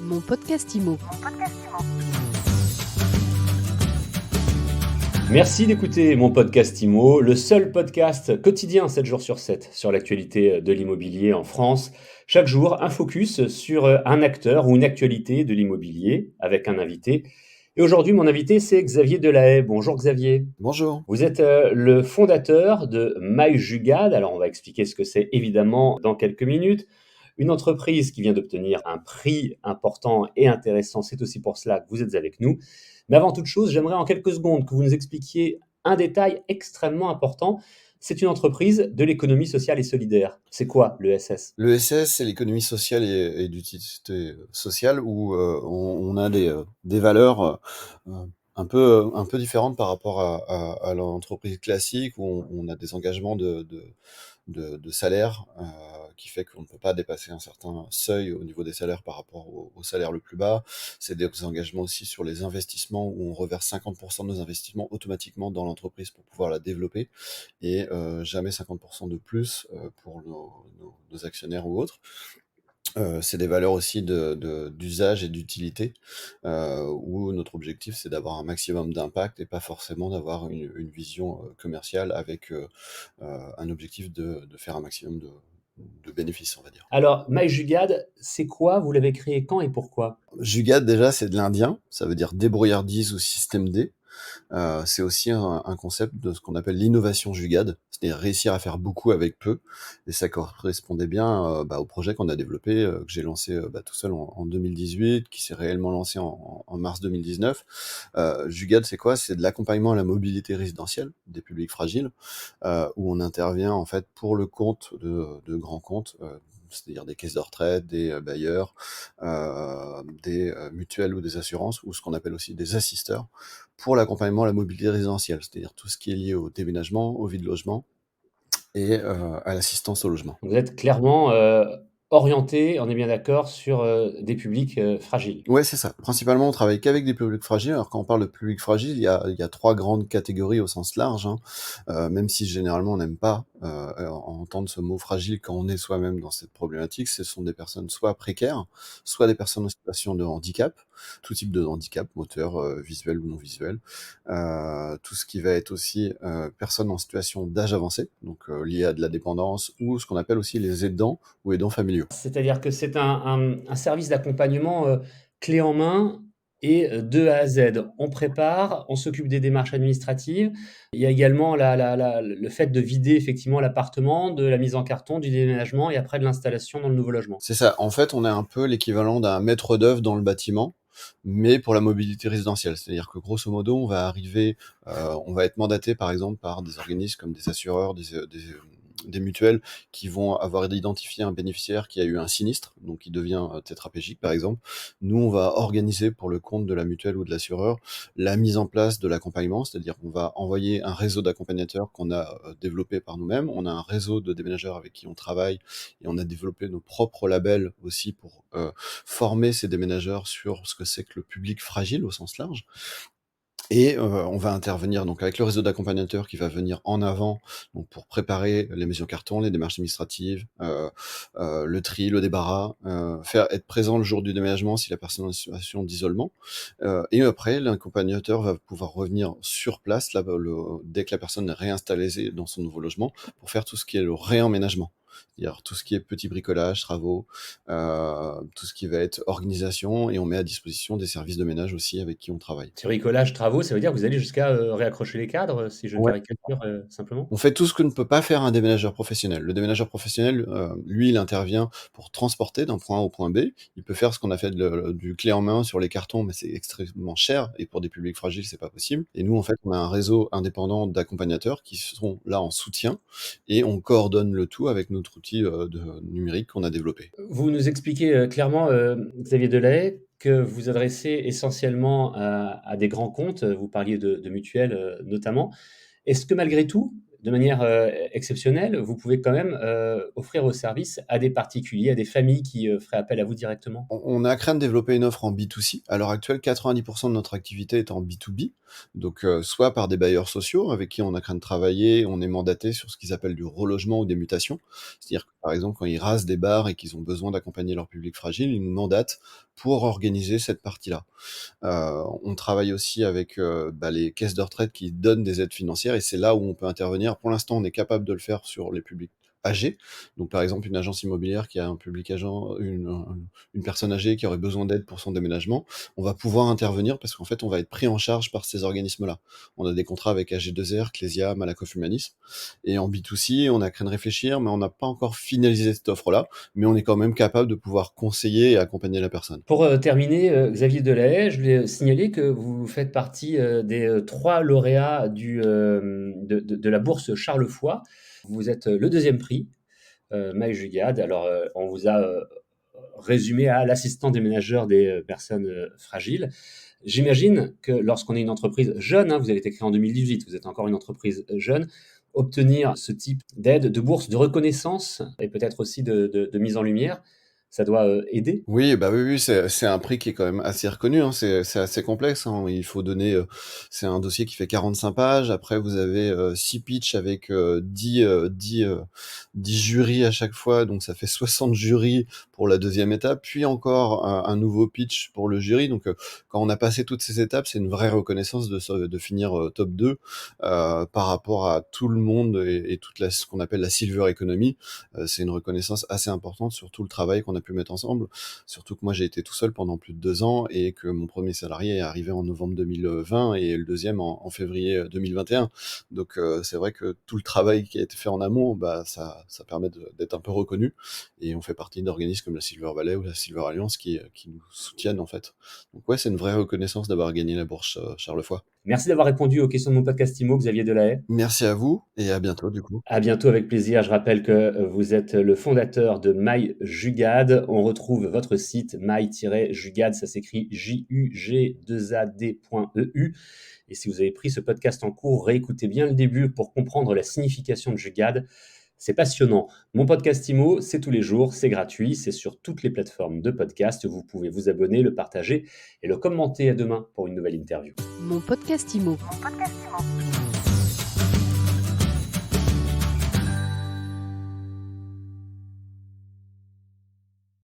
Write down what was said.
Mon podcast IMO. Merci d'écouter mon podcast IMO, le seul podcast quotidien 7 jours sur 7 sur l'actualité de l'immobilier en France. Chaque jour, un focus sur un acteur ou une actualité de l'immobilier avec un invité. Et aujourd'hui, mon invité, c'est Xavier Delahaye. Bonjour Xavier. Bonjour. Vous êtes le fondateur de MyJugad. Alors, on va expliquer ce que c'est évidemment dans quelques minutes. Une entreprise qui vient d'obtenir un prix important et intéressant. C'est aussi pour cela que vous êtes avec nous. Mais avant toute chose, j'aimerais en quelques secondes que vous nous expliquiez un détail extrêmement important. C'est une entreprise de l'économie sociale et solidaire. C'est quoi l'ESS? L'ESS, c'est l'économie sociale et d'utilité sociale où on a des valeurs un peu différentes par rapport à l'entreprise classique où on a des engagements de salaire qui fait qu'on ne peut pas dépasser un certain seuil au niveau des salaires par rapport au salaire le plus bas. C'est des engagements aussi sur les investissements où on reverse 50% de nos investissements automatiquement dans l'entreprise pour pouvoir la développer et jamais 50% de plus pour nos actionnaires ou autres. C'est des valeurs aussi d'usage et d'utilité, où notre objectif, c'est d'avoir un maximum d'impact et pas forcément d'avoir une vision commerciale avec un objectif de faire un maximum de bénéfices, on va dire. Alors, MyJugad, c'est quoi? Vous l'avez créé quand et pourquoi? Jugad, déjà, c'est de l'indien, ça veut dire débrouillardise ou système D. C'est aussi un concept de ce qu'on appelle l'innovation jugade, c'est-à-dire réussir à faire beaucoup avec peu, et ça correspondait bien au projet qu'on a développé, que j'ai lancé tout seul en 2018, qui s'est réellement lancé en mars 2019. Jugade, c'est quoi? C'est de l'accompagnement à la mobilité résidentielle des publics fragiles, où on intervient en fait pour le compte de grands comptes, c'est-à-dire des caisses de retraite, des bailleurs, des mutuelles ou des assurances, ou ce qu'on appelle aussi des assisteurs, pour l'accompagnement à la mobilité résidentielle, c'est-à-dire tout ce qui est lié au déménagement, au vide-logement et à l'assistance au logement. Vous êtes clairement orienté, on est bien d'accord, sur des publics fragiles. Ouais, c'est ça. Principalement, on travaille qu'avec des publics fragiles. Alors, quand on parle de publics fragiles, il y a 3 grandes catégories au sens large, hein. Même si généralement on n'aime pas entendre ce mot fragile quand on est soi-même dans cette problématique, ce sont des personnes soit précaires, soit des personnes en situation de handicap, tout type de handicap, moteur, visuel ou non visuel. Tout ce qui va être aussi personnes en situation d'âge avancé, donc lié à de la dépendance, ou ce qu'on appelle aussi les aidants ou aidants familiaux. C'est-à-dire que c'est un service d'accompagnement clé en main et de A à Z. On prépare, on s'occupe des démarches administratives. Il y a également le fait de vider effectivement l'appartement, de la mise en carton, du déménagement et après de l'installation dans le nouveau logement. C'est ça. En fait, on est un peu l'équivalent d'un maître d'œuvre dans le bâtiment, mais pour la mobilité résidentielle. C'est-à-dire que grosso modo, on va arriver, on va être mandaté par exemple par des organismes comme des assureurs, des mutuelles qui vont avoir identifié un bénéficiaire qui a eu un sinistre, donc qui devient tétraplégique par exemple. Nous, on va organiser pour le compte de la mutuelle ou de l'assureur la mise en place de l'accompagnement, c'est-à-dire qu'on va envoyer un réseau d'accompagnateurs qu'on a développé par nous-mêmes. On a un réseau de déménageurs avec qui on travaille et on a développé nos propres labels aussi pour former ces déménageurs sur ce que c'est que le public fragile au sens large. Et on va intervenir donc avec le réseau d'accompagnateurs qui va venir en avant, donc pour préparer les mises en carton, les démarches administratives, le tri, le débarras, être présent le jour du déménagement si la personne est en situation d'isolement. Et après, l'accompagnateur va pouvoir revenir sur place dès que la personne est réinstallée dans son nouveau logement pour faire tout ce qui est le réemménagement. C'est-à-dire tout ce qui est petit bricolage, travaux, tout ce qui va être organisation, et on met à disposition des services de ménage aussi avec qui on travaille. Ce bricolage, travaux, ça veut dire que vous allez jusqu'à réaccrocher les cadres, si je Ouais. caricature simplement? On fait tout ce que ne peut pas faire un déménageur professionnel. Le déménageur professionnel, lui, il intervient pour transporter d'un point A au point B. Il peut faire ce qu'on a fait du clé en main sur les cartons, mais c'est extrêmement cher et pour des publics fragiles, c'est pas possible. Et nous, en fait, on a un réseau indépendant d'accompagnateurs qui sont là en soutien et on coordonne le tout avec notre outil numérique qu'on a développé. Vous nous expliquez clairement, Xavier Delahaye, que vous adressez essentiellement à des grands comptes. Vous parliez de mutuelles notamment. Est-ce que malgré tout, de manière exceptionnelle, vous pouvez quand même offrir vos services à des particuliers, à des familles qui feraient appel à vous directement? On a craint de développer une offre en B2C. À l'heure actuelle, 90% de notre activité est en B2B, donc soit par des bailleurs sociaux avec qui on a craint de travailler, on est mandaté sur ce qu'ils appellent du relogement ou des mutations. C'est-à-dire que par exemple, quand ils rasent des bars et qu'ils ont besoin d'accompagner leur public fragile, ils nous mandatent pour organiser cette partie-là. On travaille aussi avec les caisses de retraite qui donnent des aides financières et c'est là où on peut intervenir. Pour l'instant, on est capable de le faire sur les publics âgés. Donc, par exemple, une agence immobilière qui a un public agent, une personne âgée qui aurait besoin d'aide pour son déménagement, on va pouvoir intervenir parce qu'en fait, on va être pris en charge par ces organismes-là. On a des contrats avec AG2R, Clésia, Malakoff Humanis. Et en B2C, on a Crène Réfléchir, mais on n'a pas encore finalisé cette offre-là. Mais on est quand même capable de pouvoir conseiller et accompagner la personne. Pour terminer, Xavier Delahaye, je voulais signaler que vous faites partie des 3 lauréats de la bourse Charles Foix. Vous êtes le deuxième prix, Maï Jugade. Alors, on vous a résumé à l'assistant déménageur des personnes fragiles. J'imagine que lorsqu'on est une entreprise jeune, hein, vous avez été créé en 2018, vous êtes encore une entreprise jeune, obtenir ce type d'aide, de bourse, de reconnaissance et peut-être aussi de mise en lumière, ça doit aider. Oui, bah, oui, oui, c'est un prix qui est quand même assez reconnu, hein. C'est assez complexe, hein. Il faut donner, c'est un dossier qui fait 45 pages. Après, vous avez 6 pitchs avec 10 jurys à chaque fois, donc ça fait 60 jurys pour la deuxième étape, puis encore un nouveau pitch pour le jury. Donc, quand on a passé toutes ces étapes, c'est une vraie reconnaissance de finir top 2 par rapport à tout le monde et toute ce qu'on appelle la silver economy. C'est une reconnaissance assez importante sur tout le travail qu'on a pu mettre ensemble. Surtout que moi, j'ai été tout seul pendant plus de 2 ans et que mon premier salarié est arrivé en novembre 2020 et le deuxième en février 2021. Donc, c'est vrai que tout le travail qui a été fait en amont, ça permet d'être un peu reconnu. Et on fait partie d'organismes comme la Silver Valley ou la Silver Alliance qui nous soutiennent, en fait. Donc, ouais, c'est une vraie reconnaissance d'avoir gagné la bourse Charles Foix. Merci d'avoir répondu aux questions de mon podcast IMO, Xavier Delahaye. Merci à vous et à bientôt, du coup. À bientôt avec plaisir. Je rappelle que vous êtes le fondateur de My Jugade. On retrouve votre site my-jugade, ça s'écrit jug2ad.eu. Et si vous avez pris ce podcast en cours, réécoutez bien le début pour comprendre la signification de Jugade. C'est passionnant. Mon podcast IMO, c'est tous les jours, c'est gratuit, c'est sur toutes les plateformes de podcast. Vous pouvez vous abonner, le partager et le commenter. À demain pour une nouvelle interview. Mon podcast IMO.